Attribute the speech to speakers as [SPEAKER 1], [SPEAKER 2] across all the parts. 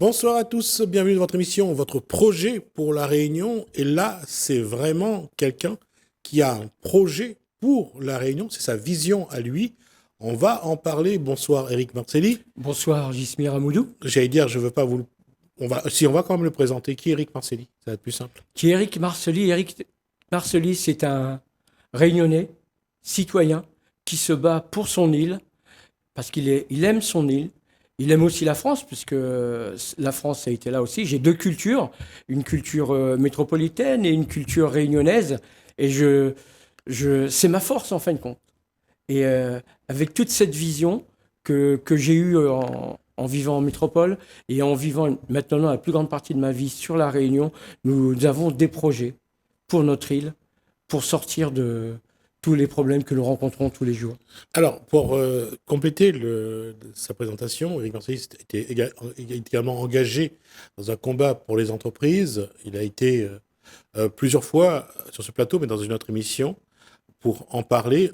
[SPEAKER 1] Bonsoir à tous, bienvenue dans votre émission, votre projet pour la Réunion. Et là, c'est vraiment quelqu'un qui a un projet pour la Réunion, c'est sa vision à lui. On va en parler. Bonsoir Éric Marcelli.
[SPEAKER 2] Bonsoir Gismir Amoudou.
[SPEAKER 1] J'allais dire, je veux pas vous... on va quand même le présenter. Qui est Éric Marcelli? Ça va être plus simple.
[SPEAKER 2] Qui est Éric Marcelli. Éric Marcelli, c'est un Réunionnais, citoyen, qui se bat pour son île, parce il aime son île. Il aime aussi la France, puisque la France a été là aussi. J'ai deux cultures, une culture métropolitaine et une culture réunionnaise. Et c'est ma force, en fin de compte. Et avec toute cette vision que j'ai eue en vivant en métropole et en vivant maintenant la plus grande partie de ma vie sur la Réunion, nous avons des projets pour notre île, pour sortir de tous les problèmes que nous rencontrons tous les jours.
[SPEAKER 1] Alors, pour compléter sa présentation, Éric Marcelli était également engagé dans un combat pour les entreprises. Il a été plusieurs fois sur ce plateau, mais dans une autre émission, pour en parler.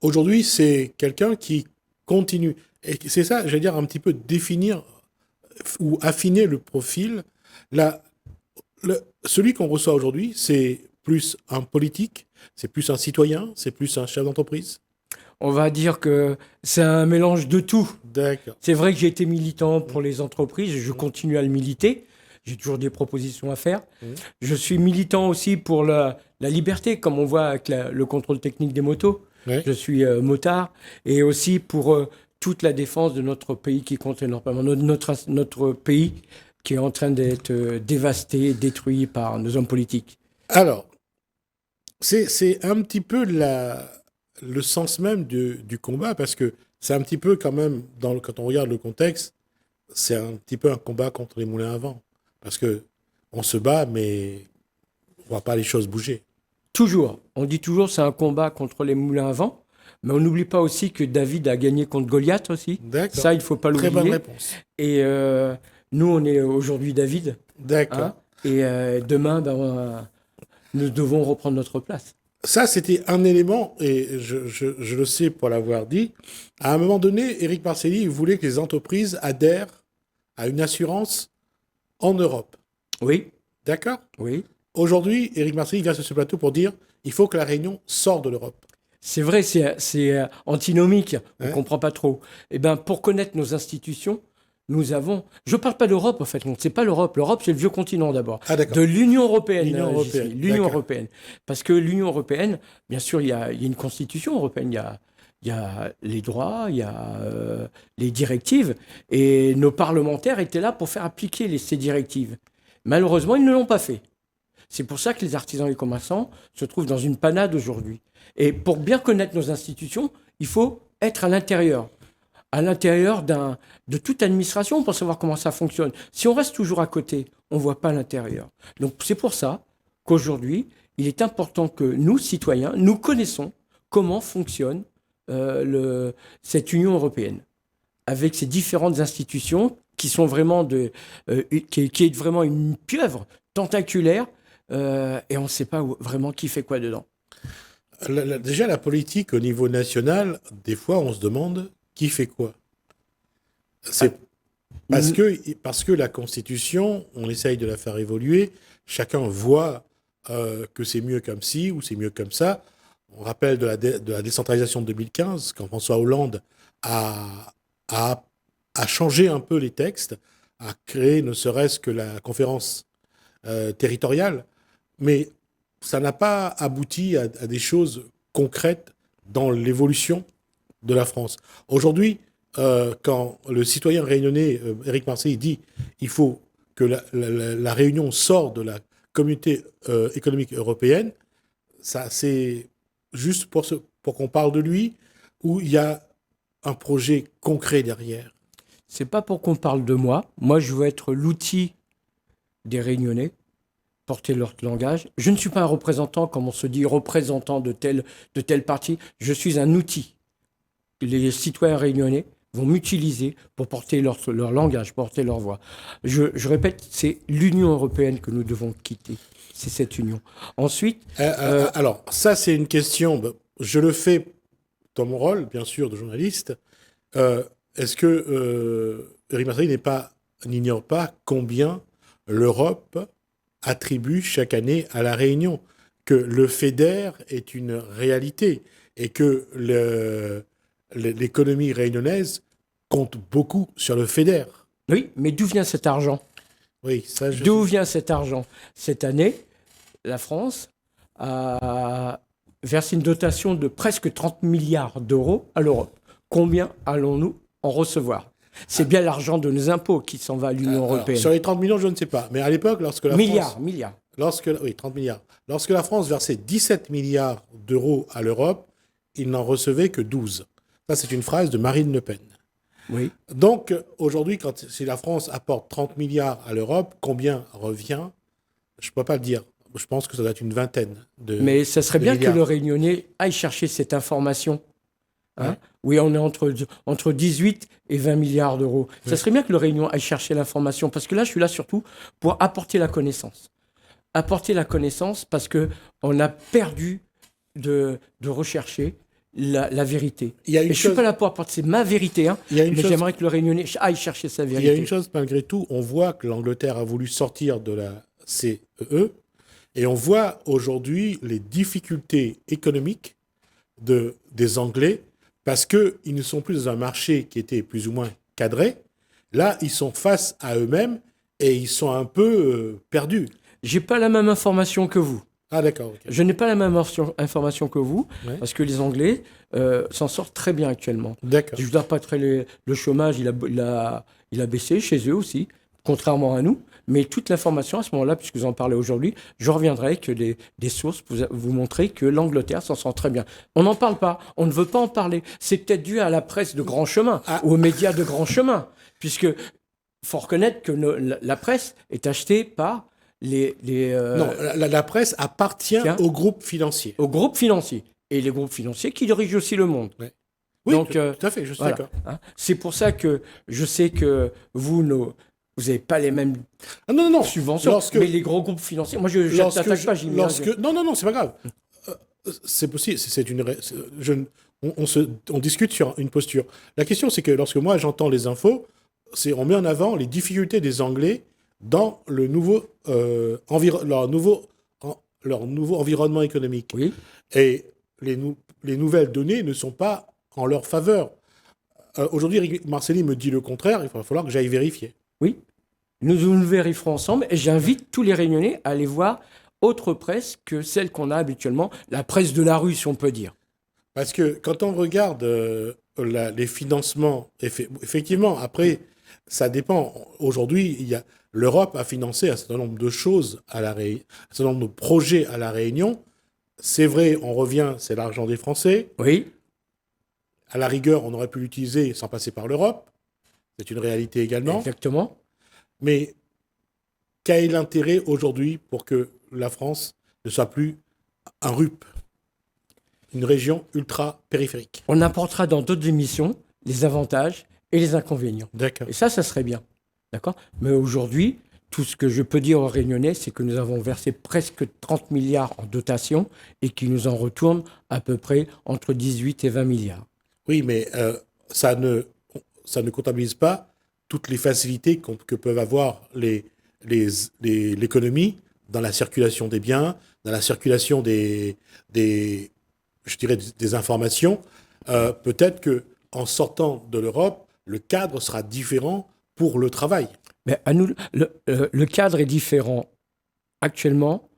[SPEAKER 1] Aujourd'hui, c'est quelqu'un qui continue. Et c'est ça, j'allais dire, un petit peu définir ou affiner le profil. Celui qu'on reçoit aujourd'hui, c'est plus un politique, c'est plus un citoyen, c'est plus un chef d'entreprise.
[SPEAKER 2] On va dire que c'est un mélange de tout.
[SPEAKER 1] D'accord.
[SPEAKER 2] C'est vrai que j'ai été militant pour les entreprises, je continue à le militer. J'ai toujours des propositions à faire. Je suis militant aussi pour la liberté, comme on voit avec le contrôle technique des motos.
[SPEAKER 1] Ouais.
[SPEAKER 2] Je suis motard. Et aussi pour toute la défense de notre pays qui compte énormément. Notre pays qui est en train d'être dévasté, détruit par nos hommes politiques.
[SPEAKER 1] Alors, c'est un petit peu le sens même du combat, parce que c'est un petit peu quand même, quand on regarde le contexte, c'est un petit peu un combat contre les moulins à vent. Parce que on se bat, mais on voit pas les choses bouger.
[SPEAKER 2] Toujours. On dit toujours c'est un combat contre les moulins à vent. Mais on n'oublie pas aussi que David a gagné contre Goliath aussi.
[SPEAKER 1] D'accord.
[SPEAKER 2] Ça, il ne faut pas l'oublier.
[SPEAKER 1] Très bonne réponse.
[SPEAKER 2] Et nous, on est aujourd'hui David.
[SPEAKER 1] D'accord.
[SPEAKER 2] Hein, et demain, nous devons reprendre notre place.
[SPEAKER 1] Ça, c'était un élément, et je le sais pour l'avoir dit. À un moment donné, Éric Marcelli voulait que les entreprises adhèrent à une assurance en Europe.
[SPEAKER 2] Oui.
[SPEAKER 1] D'accord?
[SPEAKER 2] Oui.
[SPEAKER 1] Aujourd'hui, Éric Marcelli vient sur ce plateau pour dire il faut que la Réunion sorte de l'Europe.
[SPEAKER 2] C'est vrai, c'est antinomique. On ne
[SPEAKER 1] Hein?
[SPEAKER 2] comprend pas trop. Eh bien, pour connaître nos institutions, nous avons... Je ne parle pas d'Europe, en fait. Ce n'est pas l'Europe. L'Europe, c'est le vieux continent, d'abord.
[SPEAKER 1] Ah, d'accord.
[SPEAKER 2] De l'Union européenne.
[SPEAKER 1] L'Union européenne.
[SPEAKER 2] L'Union
[SPEAKER 1] D'accord.
[SPEAKER 2] européenne. Parce que l'Union européenne, bien sûr, il y a une constitution européenne. Il y a les droits, il y a les directives. Et nos parlementaires étaient là pour faire appliquer ces directives. Malheureusement, ils ne l'ont pas fait. C'est pour ça que les artisans et les commerçants se trouvent dans une panade aujourd'hui. Et pour bien connaître nos institutions, il faut être à l'intérieur de toute administration pour savoir comment ça fonctionne. Si on reste toujours à côté, on ne voit pas l'intérieur. Donc c'est pour ça qu'aujourd'hui, il est important que nous, citoyens, nous connaissons comment fonctionne cette Union européenne, avec ces différentes institutions qui sont vraiment qui est vraiment une pieuvre tentaculaire, et on ne sait pas vraiment qui fait quoi dedans.
[SPEAKER 1] Déjà, la politique au niveau national, des fois, on se demande qui fait quoi. C'est parce que la Constitution, on essaye de la faire évoluer, chacun voit que c'est mieux comme ci ou c'est mieux comme ça. On rappelle de la décentralisation de 2015, quand François Hollande a changé un peu les textes, a créé ne serait-ce que la conférence territoriale, mais ça n'a pas abouti à des choses concrètes dans l'évolution de la France. Aujourd'hui, quand le citoyen réunionnais, Éric Marcelli, dit il faut que la Réunion sorte de la communauté économique européenne, ça c'est juste pour qu'on parle de lui, ou il y a un projet concret derrière?
[SPEAKER 2] C'est pas pour qu'on parle de moi. Moi, je veux être l'outil des Réunionnais, porter leur langage. Je ne suis pas un représentant, comme on se dit, représentant de tel parti. Je suis un outil. Les citoyens réunionnais vont m'utiliser pour porter leur langage, porter leur voix. Je répète, c'est l'Union européenne que nous devons quitter. C'est cette union. Ensuite...
[SPEAKER 1] alors, ça, c'est une question. Je le fais dans mon rôle, bien sûr, de journaliste. Est-ce que Éric Marcelli n'est pas n'ignore pas combien l'Europe attribue chaque année à la Réunion, que le FEDER est une réalité et que l'économie réunionnaise compte beaucoup sur le FEDER.
[SPEAKER 2] Oui, mais d'où vient cet argent?
[SPEAKER 1] Oui, ça,
[SPEAKER 2] D'où vient cet argent? Cette année, la France a versé une dotation de presque 30 milliards d'euros à l'Europe. Combien allons-nous en recevoir? C'est bien l'argent de nos impôts qui s'en va à l'Union européenne.
[SPEAKER 1] Sur les 30 millions, je ne sais pas. Mais à l'époque, lorsque la
[SPEAKER 2] milliards.
[SPEAKER 1] Oui, 30 milliards. Lorsque la France versait 17 milliards d'euros à l'Europe, il n'en recevait que 12. Ça, c'est une phrase de Marine Le Pen.
[SPEAKER 2] Oui.
[SPEAKER 1] Donc, aujourd'hui, si la France apporte 30 milliards à l'Europe, combien revient? Je ne peux pas le dire. Je pense que ça doit être une vingtaine de
[SPEAKER 2] Mais ça serait bien
[SPEAKER 1] milliards.
[SPEAKER 2] que le Réunionnais aille chercher cette information. Hein? Ouais. Oui, on est entre 18 et 20 milliards d'euros. Ouais. Ça serait bien que le Réunion aille chercher l'information, parce que là, je suis là surtout pour apporter la connaissance. Apporter la connaissance parce qu'on a perdu de rechercher la vérité. Je ne suis pas là pour apporter ma vérité, hein, mais j'aimerais que le Réunionnais aille chercher sa vérité.
[SPEAKER 1] Il y a une chose, malgré tout, on voit que l'Angleterre a voulu sortir de la CEE, et on voit aujourd'hui les difficultés économiques des Anglais, parce qu'ils ne sont plus dans un marché qui était plus ou moins cadré. Là, ils sont face à eux-mêmes et ils sont un peu perdus.
[SPEAKER 2] J'ai pas la même information que vous.
[SPEAKER 1] Ah d'accord. Okay.
[SPEAKER 2] Je n'ai pas la même information que vous, ouais. Parce que les Anglais s'en sortent très bien actuellement.
[SPEAKER 1] D'accord.
[SPEAKER 2] Je ne dois pas très le chômage, il a baissé chez eux aussi, contrairement à nous. Mais toute l'information à ce moment-là, puisque vous en parlez aujourd'hui, je reviendrai avec des sources pour vous montrer que l'Angleterre s'en sort très bien. On n'en parle pas, on ne veut pas en parler. C'est peut-être dû à la presse de grand chemin, ou aux médias de grand chemin, puisque faut reconnaître que la presse est achetée par
[SPEAKER 1] Non, la presse appartient au groupe financier.
[SPEAKER 2] Au groupe financier. Et les groupes financiers qui dirigent aussi le monde.
[SPEAKER 1] Ouais. Oui,
[SPEAKER 2] donc,
[SPEAKER 1] tout à fait, je suis d'accord.
[SPEAKER 2] Hein, c'est pour ça que je sais que vous n'avez pas les mêmes subventions, mais les gros groupes financiers... Moi, je ne t'attaque pas, Jimmy.
[SPEAKER 1] Non, c'est pas grave. C'est possible, on discute sur une posture. La question, c'est que lorsque moi, j'entends les infos, on met en avant les difficultés des Anglais dans leur nouveau environnement économique.
[SPEAKER 2] Oui.
[SPEAKER 1] Et les nouvelles données ne sont pas en leur faveur. Aujourd'hui, Marcelli me dit le contraire, il va falloir que j'aille vérifier.
[SPEAKER 2] Oui, nous vérifierons ensemble et j'invite tous les Réunionnais à aller voir autre presse que celle qu'on a habituellement, la presse de la rue, si on peut dire.
[SPEAKER 1] Parce que quand on regarde les financements, effectivement, après, ça dépend. Aujourd'hui, l'Europe a financé un certain nombre de choses, un certain nombre de projets à La Réunion. C'est vrai, on revient, c'est l'argent des Français.
[SPEAKER 2] Oui.
[SPEAKER 1] À la rigueur, on aurait pu l'utiliser sans passer par l'Europe. C'est une réalité également.
[SPEAKER 2] Exactement.
[SPEAKER 1] Mais quel est l'intérêt aujourd'hui pour que la France ne soit plus un RUP, une région ultra-périphérique?
[SPEAKER 2] On apportera dans d'autres émissions les avantages et les inconvénients.
[SPEAKER 1] D'accord.
[SPEAKER 2] Et ça serait bien. D'accord. Mais aujourd'hui, tout ce que je peux dire aux Réunionnais, c'est que nous avons versé presque 30 milliards en dotation et qu'ils nous en retournent à peu près entre 18 et 20 milliards.
[SPEAKER 1] Oui, mais ça ne comptabilise pas toutes les facilités que peuvent avoir l'économie dans la circulation des biens, dans la circulation des informations. Peut-être qu'en sortant de l'Europe, le cadre sera différent pour le travail.
[SPEAKER 2] Mais à nous, le cadre est différent. Actuellement,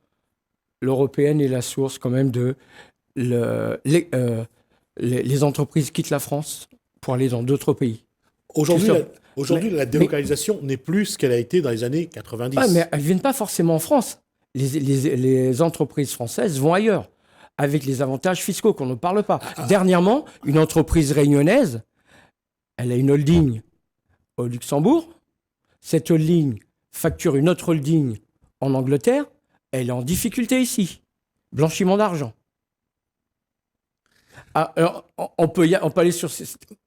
[SPEAKER 2] l'européenne est la source quand même de... les entreprises quittent la France pour aller dans d'autres pays.
[SPEAKER 1] Aujourd'hui, la délocalisation n'est plus ce qu'elle a été dans les années 90.
[SPEAKER 2] Ah, mais elles ne viennent pas forcément en France. Les entreprises françaises vont ailleurs, avec les avantages fiscaux qu'on ne parle pas. Dernièrement, une entreprise réunionnaise, elle a une holding au Luxembourg. Cette holding facture une autre holding en Angleterre. Elle est en difficulté ici. Blanchiment d'argent. Ah, alors, on peut aller sur...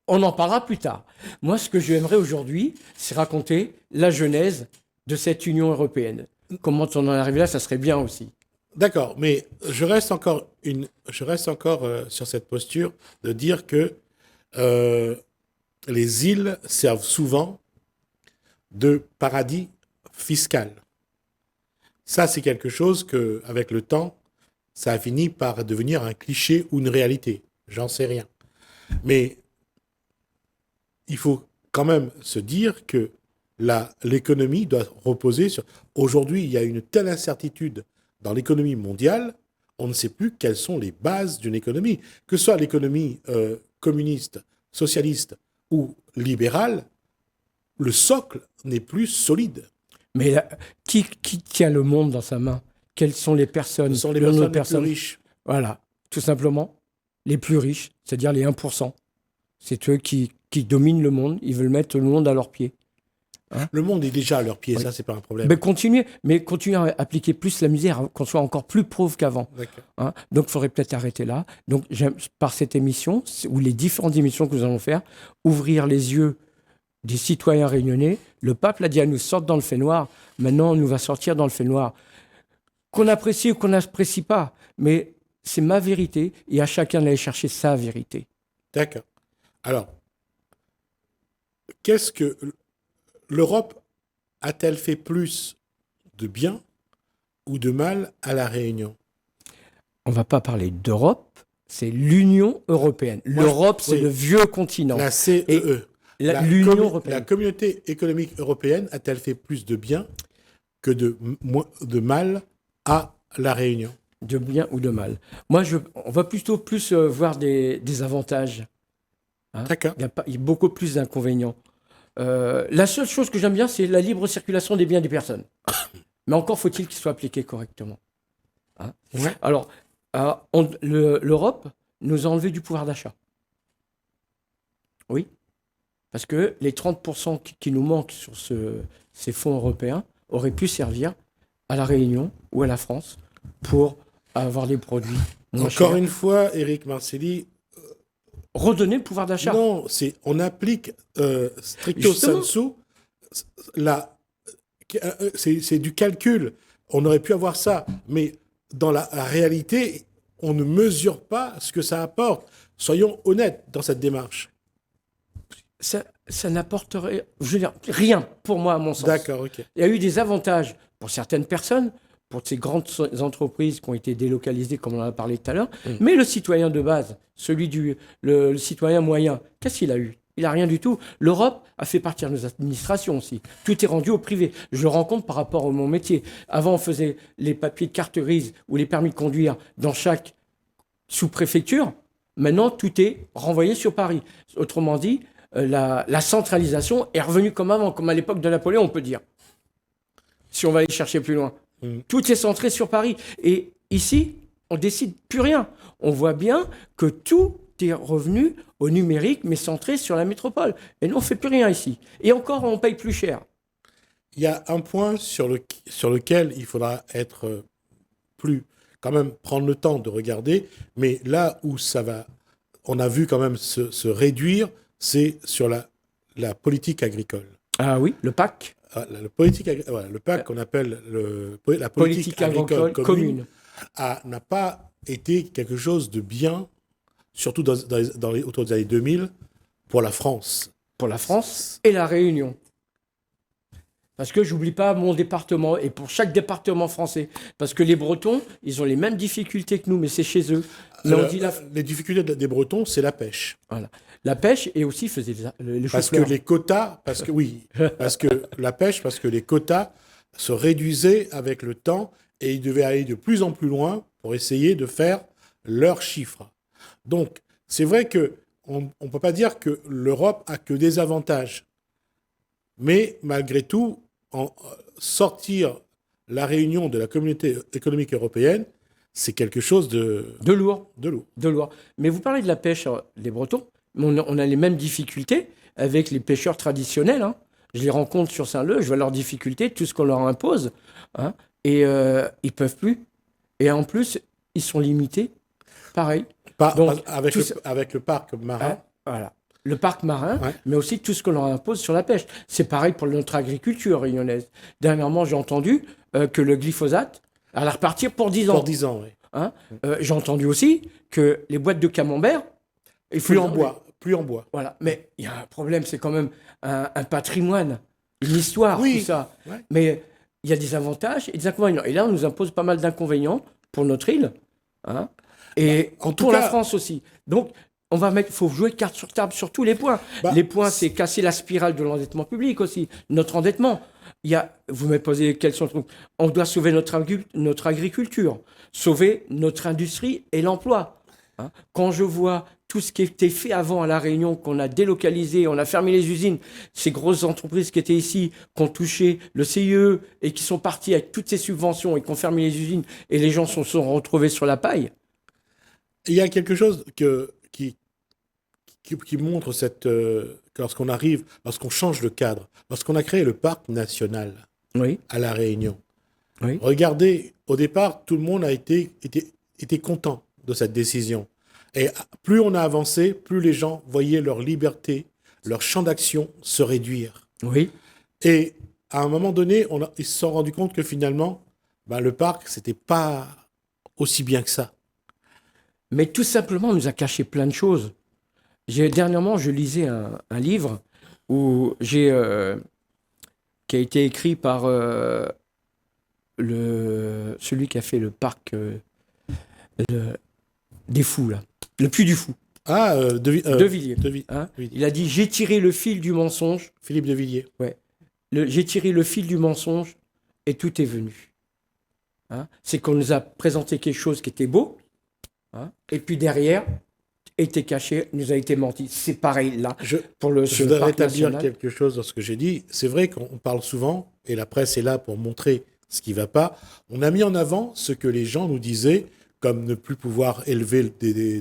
[SPEAKER 2] On en parlera plus tard. Moi, ce que j'aimerais aujourd'hui, c'est raconter la genèse de cette Union européenne. Comment on en est arrivé là, ça serait bien aussi.
[SPEAKER 1] D'accord, mais je reste encore sur cette posture de dire que les îles servent souvent de paradis fiscal. Ça, c'est quelque chose que, avec le temps, ça a fini par devenir un cliché ou une réalité. J'en sais rien. Mais il faut quand même se dire que l'économie doit reposer sur... Aujourd'hui, il y a une telle incertitude dans l'économie mondiale, on ne sait plus quelles sont les bases d'une économie. Que ce soit l'économie communiste, socialiste ou libérale, le socle n'est plus solide.
[SPEAKER 2] Mais là, qui tient le monde dans sa main? Quelles sont les personnes?
[SPEAKER 1] Ce sont les personnes les plus riches.
[SPEAKER 2] Voilà, tout simplement. Les plus riches, c'est-à-dire les 1%. C'est eux qui dominent le monde. Ils veulent mettre le monde à leurs pieds.
[SPEAKER 1] Hein? Le monde est déjà à leurs pieds, oui. Ça, c'est pas un problème.
[SPEAKER 2] Mais continuez à appliquer plus la misère, qu'on soit encore plus pauvre qu'avant. Hein? Donc, il faudrait peut-être arrêter là. Donc, par cette émission, ou les différentes émissions que nous allons faire, ouvrir les yeux des citoyens réunionnais. Le pape l'a dit à nous, sorte dans le fait noir. Maintenant, on nous va sortir dans le fait noir. Qu'on apprécie ou qu'on n'apprécie pas, mais c'est ma vérité, et à chacun d'aller chercher sa vérité.
[SPEAKER 1] D'accord. Alors, qu'est-ce que... L'Europe a-t-elle fait plus de bien ou de mal à La Réunion?
[SPEAKER 2] On ne va pas parler d'Europe, c'est l'Union européenne. L'Europe, c'est le vieux continent.
[SPEAKER 1] La CEE.
[SPEAKER 2] L'Union européenne.
[SPEAKER 1] La communauté économique européenne a-t-elle fait plus de bien que de mal à La Réunion?
[SPEAKER 2] De bien ou de mal. Moi, on va plutôt plus voir des avantages. Hein.
[SPEAKER 1] D'accord.
[SPEAKER 2] Il y a beaucoup plus d'inconvénients. La seule chose que j'aime bien, c'est la libre circulation des biens des personnes. Mais encore faut-il qu'il soit appliqué correctement. Hein.
[SPEAKER 1] Ouais.
[SPEAKER 2] Alors, l'Europe nous a enlevé du pouvoir d'achat. Oui. Parce que les 30% qui nous manquent sur ces fonds européens auraient pu servir à La Réunion ou à la France pour avoir des produits moins
[SPEAKER 1] Encore
[SPEAKER 2] chers.
[SPEAKER 1] une fois, Éric Marcelli...
[SPEAKER 2] Redonner le pouvoir d'achat.
[SPEAKER 1] Non, on applique stricto sensu, c'est du calcul. On aurait pu avoir ça, mais dans la réalité, on ne mesure pas ce que ça apporte. Soyons honnêtes dans cette démarche.
[SPEAKER 2] Ça n'apporterait, je veux dire, rien pour moi, à mon sens.
[SPEAKER 1] D'accord, ok.
[SPEAKER 2] Il y a eu des avantages pour certaines personnes, pour ces grandes entreprises qui ont été délocalisées, comme on en a parlé tout à l'heure. Mais le citoyen de base, le citoyen moyen, qu'est-ce qu'il a eu? Il n'a rien du tout. L'Europe a fait partir nos administrations aussi. Tout est rendu au privé. Je le rencontre par rapport à mon métier. Avant, on faisait les papiers de carte grise ou les permis de conduire dans chaque sous-préfecture. Maintenant, tout est renvoyé sur Paris. Autrement dit, la centralisation est revenue comme avant, comme à l'époque de Napoléon, on peut dire. Si on va aller chercher plus loin. Tout est centré sur Paris. Et ici, on ne décide plus rien. On voit bien que tout est revenu au numérique, mais centré sur la métropole. Et nous, on ne fait plus rien ici. Et encore, on paye plus cher.
[SPEAKER 1] Il y a un point sur lequel il faudra être quand même prendre le temps de regarder, mais là où ça va, on a vu quand même se réduire, c'est sur la politique agricole.
[SPEAKER 2] Ah oui, le PAC.
[SPEAKER 1] Le PAC qu'on appelle la politique agricole commune n'a pas été quelque chose de bien, surtout autour des années 2000, pour la France.
[SPEAKER 2] Pour la France et la Réunion. Parce que j'oublie pas mon département, et pour chaque département français. Parce que les Bretons, ils ont les mêmes difficultés que nous, mais c'est chez eux.
[SPEAKER 1] Les difficultés des Bretons, c'est la pêche.
[SPEAKER 2] Voilà. La pêche, et aussi faisait le
[SPEAKER 1] parce que les quotas, parce que les quotas se réduisaient avec le temps et ils devaient aller de plus en plus loin pour essayer de faire leurs chiffres. Donc, c'est vrai qu'on ne peut pas dire que l'Europe a que des avantages. Mais malgré tout, sortir la Réunion de la communauté économique européenne, c'est quelque chose de
[SPEAKER 2] lourd.
[SPEAKER 1] De lourd.
[SPEAKER 2] De lourd. Mais vous parlez de la pêche des Bretons. On a les mêmes difficultés avec les pêcheurs traditionnels. Hein. Je les rencontre sur Saint-Leu, je vois leurs difficultés, tout ce qu'on leur impose. Hein, et ils ne peuvent plus. Et en plus, ils sont limités. Pareil.
[SPEAKER 1] Avec le parc marin.
[SPEAKER 2] Hein, voilà. Le parc marin,
[SPEAKER 1] ouais.
[SPEAKER 2] Mais aussi tout ce qu'on leur impose sur la pêche. C'est pareil pour notre agriculture réunionnaise. Dernièrement, j'ai entendu que le glyphosate allait repartir pour 10 ans.
[SPEAKER 1] Pour 10 ans, oui.
[SPEAKER 2] Hein, j'ai entendu aussi que les boîtes de camembert...
[SPEAKER 1] Plus en bois.
[SPEAKER 2] Voilà. Mais il y a un problème, c'est quand même un patrimoine une histoire,
[SPEAKER 1] Oui.
[SPEAKER 2] tout ça.
[SPEAKER 1] Ouais.
[SPEAKER 2] Mais il y a des avantages et des inconvénients. Et là, on nous impose pas mal d'inconvénients pour notre île, hein, et
[SPEAKER 1] En tout
[SPEAKER 2] pour la
[SPEAKER 1] cas,
[SPEAKER 2] France aussi. Donc, faut jouer carte sur table sur tous les points.
[SPEAKER 1] bah,
[SPEAKER 2] Les points, c'est casser la spirale de l'endettement public aussi, notre endettement. Vous m'avez posé quels sont les trucs. On doit sauver notre agriculture, sauver notre industrie et l'emploi. Hein. Quand je vois tout ce qui était fait avant à La Réunion, qu'on a délocalisé, on a fermé les usines, ces grosses entreprises qui étaient ici, qui ont touché le CIE et qui sont partis avec toutes ces subventions et qui ont fermé les usines et les gens se sont retrouvés sur la paille.
[SPEAKER 1] il y a quelque chose qui montre que lorsqu'on change le cadre, lorsqu'on a créé le parc national
[SPEAKER 2] Oui,
[SPEAKER 1] à La Réunion,
[SPEAKER 2] oui.
[SPEAKER 1] regardez, au départ, tout le monde était content de cette décision. Et plus on a avancé, plus les gens voyaient leur liberté, leur champ d'action se réduire.
[SPEAKER 2] Oui,
[SPEAKER 1] Et à un moment donné, ils se sont rendus compte que finalement, le parc, c'était pas aussi bien que ça.
[SPEAKER 2] mais tout simplement, on nous a caché plein de choses. Dernièrement, je lisais un livre qui a été écrit par celui qui a fait le parc des Fous, là. Le Puy du Fou,
[SPEAKER 1] Ah,
[SPEAKER 2] de Villiers. Hein.
[SPEAKER 1] oui,
[SPEAKER 2] Il a dit, j'ai tiré le fil du mensonge.
[SPEAKER 1] Philippe de Villiers.
[SPEAKER 2] Ouais. J'ai tiré le fil du mensonge et tout est venu. Hein. C'est qu'on nous a présenté quelque chose qui était beau, hein, et puis derrière, était caché, nous a été menti. C'est pareil là.
[SPEAKER 1] Je voudrais rétablir quelque chose dans ce que j'ai dit. C'est vrai qu'on parle souvent, et la presse est là pour montrer ce qui ne va pas. On a mis en avant ce que les gens nous disaient, comme ne plus pouvoir élever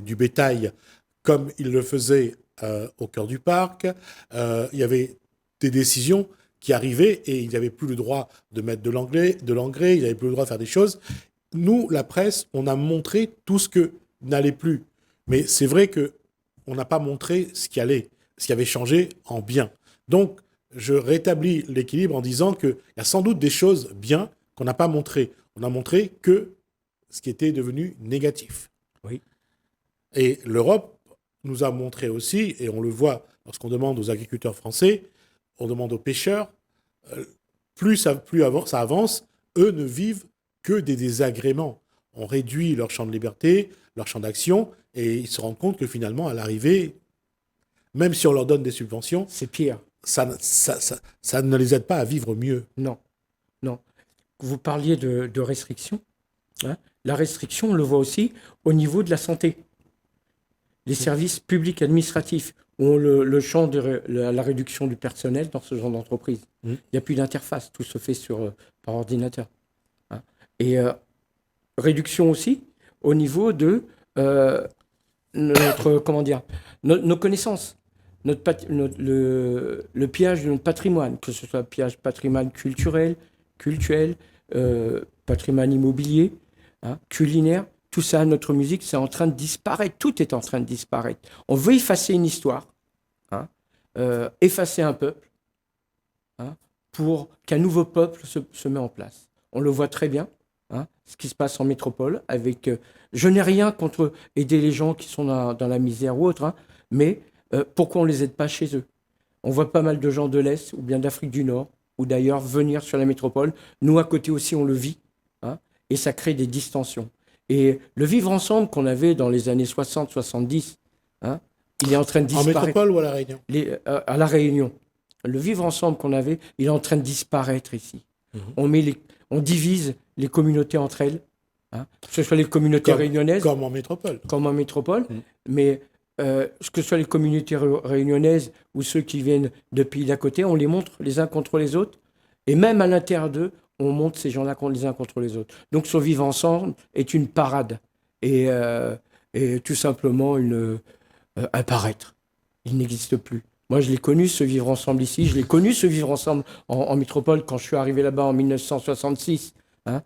[SPEAKER 1] du bétail comme ils le faisaient au cœur du parc. Il y avait des décisions qui arrivaient et il n'y avait plus le droit de mettre de l'engrais, il n'y avait plus le droit de faire des choses. Nous, la presse, on a montré tout ce que n'allait plus. Mais c'est vrai qu'on n'a pas montré ce qui avait changé en bien. Donc, je rétablis l'équilibre en disant qu'il y a sans doute des choses bien qu'on n'a pas montrées. On a montré que ce qui était devenu négatif.
[SPEAKER 2] Oui.
[SPEAKER 1] Et l'Europe nous a montré aussi, et on le voit lorsqu'on demande aux agriculteurs français, on demande aux pêcheurs, plus ça avance, eux ne vivent que des désagréments. On réduit leur champ de liberté, leur champ d'action, et ils se rendent compte que finalement, à l'arrivée, même si on leur donne des subventions,
[SPEAKER 2] c'est pire.
[SPEAKER 1] Ça ne les aide pas à vivre mieux.
[SPEAKER 2] Non, non. Vous parliez de restrictions. Hein. La restriction, on le voit aussi au niveau de la santé. Les services publics administratifs ont le champ de la réduction du personnel dans ce genre d'entreprise. Il n'y a plus d'interface, tout se fait par ordinateur. Hein. Et réduction aussi au niveau de nos connaissances, le pillage de notre patrimoine, que ce soit pillage patrimoine culturel, patrimoine immobilier, hein, culinaire, tout ça, notre musique, c'est en train de disparaître. Tout est en train de disparaître. On veut effacer une histoire, hein, effacer un peuple, hein, pour qu'un nouveau peuple se met en place. On le voit très bien, hein, ce qui se passe en métropole. Je n'ai rien contre aider les gens qui sont dans la misère ou autre, hein, mais pourquoi on ne les aide pas chez eux? On voit pas mal de gens de l'Est ou bien d'Afrique du Nord ou d'ailleurs venir sur la métropole. Nous, à côté aussi, on le vit, hein, et ça crée des distensions. Et le vivre ensemble qu'on avait dans les années 60-70, hein, il est en train de disparaître.
[SPEAKER 1] En métropole ou à La Réunion?
[SPEAKER 2] À La Réunion. Le vivre ensemble qu'on avait, il est en train de disparaître ici. On divise les communautés entre elles, hein, que ce soit les communautés réunionnaises.
[SPEAKER 1] Comme en métropole.
[SPEAKER 2] Comme en métropole. Mais que ce soit les communautés réunionnaises ou ceux qui viennent de pays d'à côté, on les montre les uns contre les autres. Et même à l'intérieur d'eux, on monte ces gens-là les uns contre les autres. Donc ce vivre ensemble est une parade et tout simplement un paraître. Il n'existe plus. Moi, je l'ai connu, ce vivre ensemble ici. Je l'ai connu, ce vivre ensemble en métropole, quand je suis arrivé là-bas en 1966. Hein.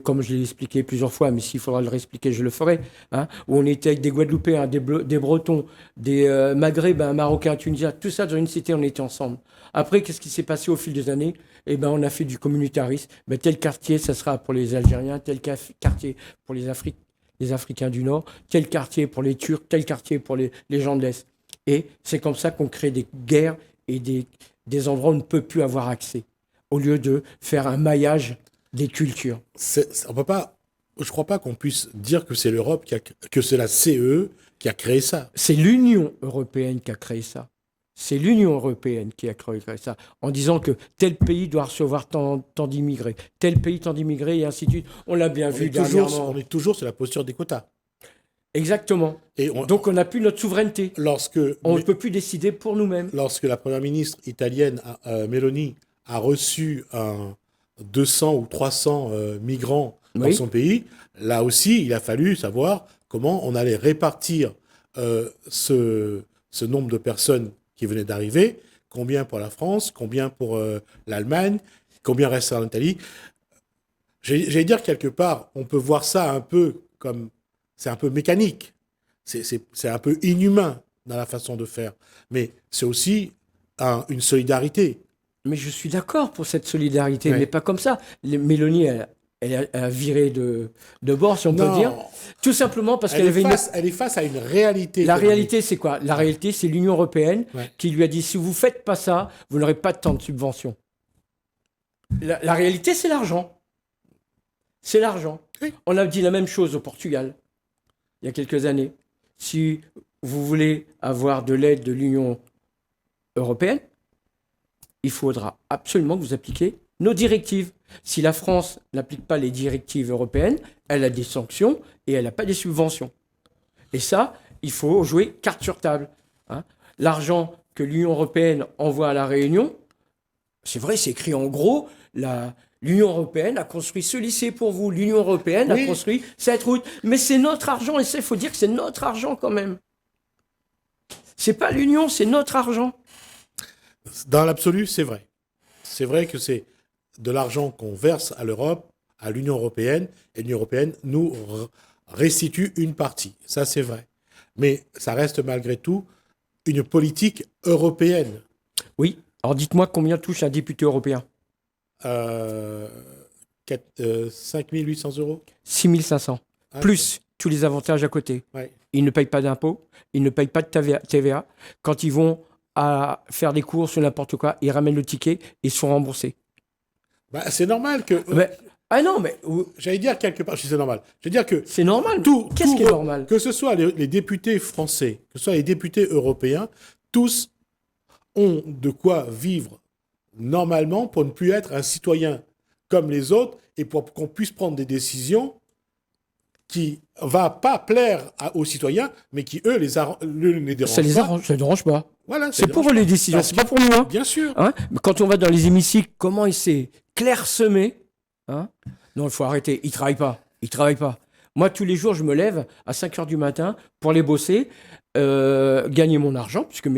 [SPEAKER 2] Comme je l'ai expliqué plusieurs fois, mais s'il faudra le réexpliquer, je le ferai. Hein, où on était avec des Guadeloupéens, des Bretons, des Maghrébins, Marocains, Tunisiens, tout ça dans une cité, on était ensemble. Après, qu'est-ce qui s'est passé au fil des années? Eh ben, on a fait du communautarisme. Tel quartier, ça sera pour les Algériens, tel quartier pour les Africains du Nord, tel quartier pour les Turcs, tel quartier pour les gens de l'Est. Et c'est comme ça qu'on crée des guerres et des endroits où on ne peut plus avoir accès, au lieu de faire un maillage des cultures.
[SPEAKER 1] On peut pas, je crois pas qu'on puisse dire que c'est l'Europe que c'est la CE qui a créé ça.
[SPEAKER 2] C'est l'Union européenne qui a créé ça. C'est l'Union européenne qui a créé ça, en disant que tel pays doit recevoir tant d'immigrés, tel pays tant d'immigrés, et ainsi de suite. On l'a bien vu dernièrement.
[SPEAKER 1] On est toujours sur la posture des quotas.
[SPEAKER 2] Exactement. Donc on n'a plus notre souveraineté. On ne peut plus décider pour nous-mêmes.
[SPEAKER 1] Lorsque la première ministre italienne, Meloni, a reçu 200 ou 300 migrants dans son pays, là aussi, il a fallu savoir comment on allait répartir ce nombre de personnes qui venaient d'arriver, combien pour la France, combien pour l'Allemagne, combien reste en Italie. J'allais dire quelque part, on peut voir ça un peu comme... C'est un peu mécanique, c'est un peu inhumain dans la façon de faire, mais c'est aussi une solidarité.
[SPEAKER 2] Mais je suis d'accord pour cette solidarité, mais pas comme ça. Mélanie, elle a viré de bord, si on peut dire. Tout simplement parce qu'elle avait
[SPEAKER 1] elle est face à une réalité.
[SPEAKER 2] La réalité, c'est quoi? La réalité, c'est l'Union européenne qui lui a dit, si vous ne faites pas ça, vous n'aurez pas de temps de subvention. La réalité, c'est l'argent. C'est l'argent. Oui. On a dit la même chose au Portugal, il y a quelques années. Si vous voulez avoir de l'aide de l'Union européenne, il faudra absolument que vous appliquiez nos directives. Si la France n'applique pas les directives européennes, elle a des sanctions et elle n'a pas des subventions. Et ça, il faut jouer carte sur table. Hein. L'argent que l'Union européenne envoie à la Réunion, c'est vrai, c'est écrit en gros, l'Union européenne a construit ce lycée pour vous, l'Union européenne a construit cette route. Mais c'est notre argent, et ça, il faut dire que c'est notre argent quand même. C'est pas l'Union, c'est notre argent.
[SPEAKER 1] Dans l'absolu, c'est vrai. C'est vrai que c'est de l'argent qu'on verse à l'Europe, à l'Union européenne, et l'Union européenne nous restitue une partie. Ça, c'est vrai. Mais ça reste malgré tout une politique européenne.
[SPEAKER 2] Oui. Alors dites-moi combien touche un député européen
[SPEAKER 1] 5 800 euros
[SPEAKER 2] 6 500. Plus tous les avantages à côté. Ouais. Ils ne payent pas d'impôts, ils ne payent pas de TVA. Quand ils vont à faire des courses ou n'importe quoi, ils ramènent le ticket et ils se font rembourser.
[SPEAKER 1] Bah, c'est normal que...
[SPEAKER 2] Ah non, mais...
[SPEAKER 1] J'allais dire quelque part, c'est normal. Je veux dire que...
[SPEAKER 2] C'est normal. Qu'est-ce qui est normal?
[SPEAKER 1] Que ce soit les députés français, que ce soit les députés européens, tous ont de quoi vivre normalement pour ne plus être un citoyen comme les autres et pour qu'on puisse prendre des décisions qui ne vont pas plaire aux citoyens, mais qui, eux, les dérangent pas.
[SPEAKER 2] Ça ne dérange pas.
[SPEAKER 1] Voilà,
[SPEAKER 2] c'est pour eux les décisions, c'est pas pour nous. Hein.
[SPEAKER 1] Bien sûr.
[SPEAKER 2] Hein, quand on va dans les hémicycles, comment il s'est clairsemé, hein. Non, il faut arrêter. Ils ne travaillent pas. Ils travaillent pas. Moi, tous les jours, je me lève à 5 h du matin pour aller bosser, gagner mon argent, puisque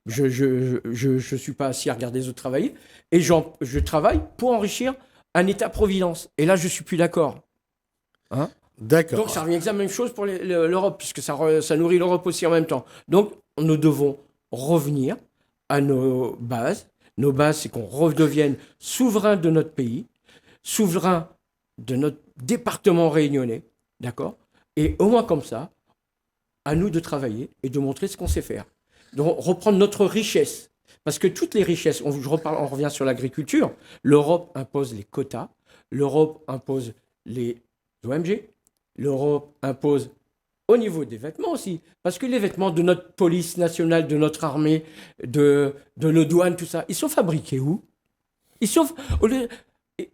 [SPEAKER 2] je ne suis pas assis à regarder les autres travailler, et je travaille pour enrichir un État-providence. Et là, je ne suis plus d'accord. Hein.
[SPEAKER 1] D'accord.
[SPEAKER 2] Donc, ça revient exactement la même chose pour l'Europe, puisque ça nourrit l'Europe aussi en même temps. Donc, nous devons revenir à nos bases. Nos bases, c'est qu'on redevienne souverain de notre pays, souverain de notre département réunionnais, d'accord? Et au moins comme ça, à nous de travailler et de montrer ce qu'on sait faire. Donc, reprendre notre richesse. Parce que toutes les richesses, on revient sur l'agriculture, l'Europe impose les quotas, l'Europe impose les OMG, l'Europe impose au niveau des vêtements aussi. Parce que les vêtements de notre police nationale, de notre armée, de nos douanes, tout ça, ils sont fabriqués où?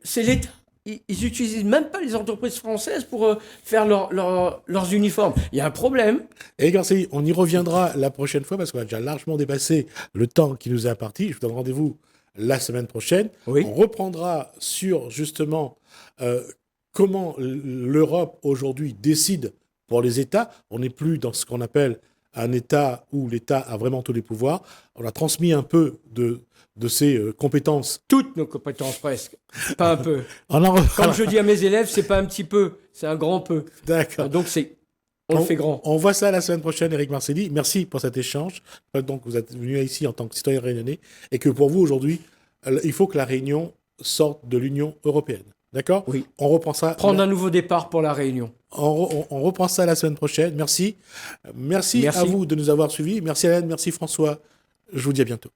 [SPEAKER 2] C'est l'État. Ils n'utilisent même pas les entreprises françaises pour faire leurs uniformes. Il y a un problème.
[SPEAKER 1] Et Garcely, on y reviendra la prochaine fois parce qu'on a déjà largement dépassé le temps qui nous est imparti. Je vous donne rendez-vous la semaine prochaine. Oui. On reprendra sur justement comment l'Europe aujourd'hui décide pour les États. On n'est plus dans ce qu'on appelle un État où l'État a vraiment tous les pouvoirs. On a transmis un peu de ses compétences.
[SPEAKER 2] Toutes nos compétences, presque. Pas un peu. Comme je dis à mes élèves, c'est pas un petit peu, c'est un grand peu.
[SPEAKER 1] D'accord.
[SPEAKER 2] Donc, on le fait grand.
[SPEAKER 1] On voit ça la semaine prochaine, Éric Marcely. Merci pour cet échange. Donc, vous êtes venu ici en tant que citoyen réunionnais et que pour vous, aujourd'hui, il faut que la Réunion sorte de l'Union européenne. D'accord?
[SPEAKER 2] Oui.
[SPEAKER 1] On reprend ça.
[SPEAKER 2] Prendre un nouveau départ pour la Réunion.
[SPEAKER 1] On reprend ça la semaine prochaine. Merci à vous de nous avoir suivis. Merci Hélène, merci François. Je vous dis à bientôt.